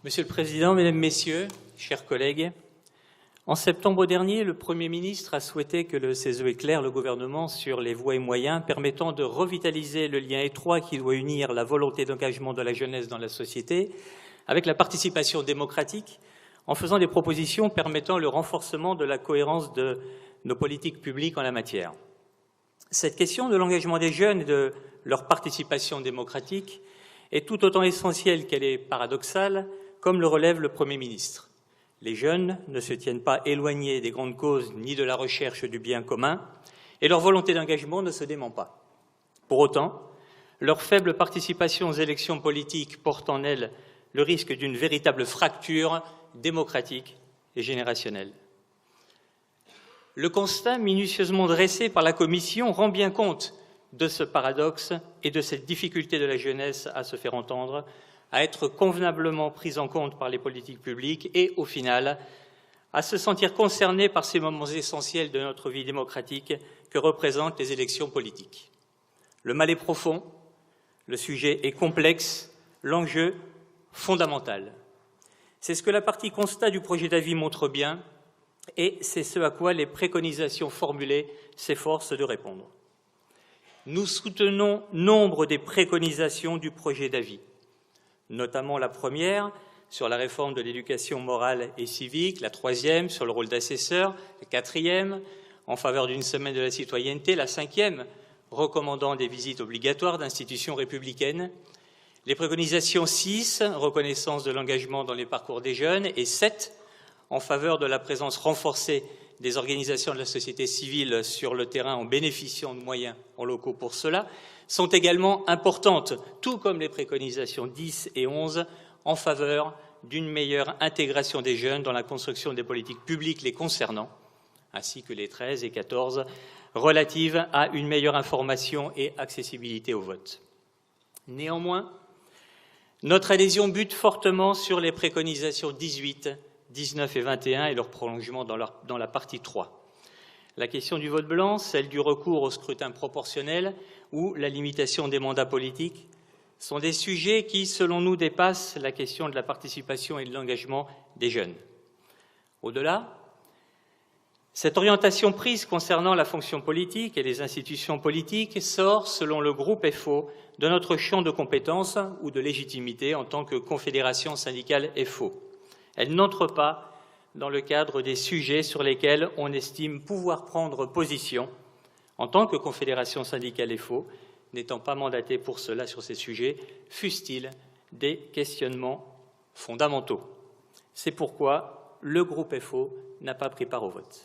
Monsieur le Président, Mesdames, Messieurs, chers collègues, en septembre dernier, le Premier ministre a souhaité que le CESE éclaire le gouvernement sur les voies et moyens permettant de revitaliser le lien étroit qui doit unir la volonté d'engagement de la jeunesse dans la société avec la participation démocratique, en faisant des propositions permettant le renforcement de la cohérence de nos politiques publiques en la matière. Cette question de l'engagement des jeunes et de leur participation démocratique est tout autant essentielle qu'elle est paradoxale, comme le relève le Premier ministre. Les jeunes ne se tiennent pas éloignés des grandes causes ni de la recherche du bien commun, et leur volonté d'engagement ne se dément pas. Pour autant, leur faible participation aux élections politiques porte en elle le risque d'une véritable fracture démocratique et générationnelle. Le constat minutieusement dressé par la Commission rend bien compte de ce paradoxe et de cette difficulté de la jeunesse à se faire entendre, à être convenablement prise en compte par les politiques publiques et, au final, à se sentir concernée par ces moments essentiels de notre vie démocratique que représentent les élections politiques. Le mal est profond, le sujet est complexe, l'enjeu fondamental. C'est ce que la partie constat du projet d'avis montre bien et c'est ce à quoi les préconisations formulées s'efforcent de répondre. Nous soutenons nombre des préconisations du projet d'avis, notamment la première sur la réforme de l'éducation morale et civique, la troisième sur le rôle d'assesseur, la quatrième en faveur d'une semaine de la citoyenneté, la cinquième recommandant des visites obligatoires d'institutions républicaines, les préconisations 6, reconnaissance de l'engagement dans les parcours des jeunes, et 7, en faveur de la présence renforcée des organisations de la société civile sur le terrain en bénéficiant de moyens en locaux pour cela, sont également importantes, tout comme les préconisations 10 et 11, en faveur d'une meilleure intégration des jeunes dans la construction des politiques publiques les concernant, ainsi que les 13 et 14, relatives à une meilleure information et accessibilité au vote. Néanmoins, notre adhésion bute fortement sur les préconisations 18, 19 et 21 et leur prolongement dans la partie 3. La question du vote blanc, celle du recours au scrutin proportionnel ou la limitation des mandats politiques sont des sujets qui, selon nous, dépassent la question de la participation et de l'engagement des jeunes. Au-delà, cette orientation prise concernant la fonction politique et les institutions politiques sort, selon le groupe FO, de notre champ de compétences ou de légitimité en tant que confédération syndicale FO. Elle n'entre pas dans le cadre des sujets sur lesquels on estime pouvoir prendre position en tant que confédération syndicale FO, n'étant pas mandaté pour cela sur ces sujets, fussent-ils des questionnements fondamentaux. C'est pourquoi le groupe FO n'a pas pris part au vote.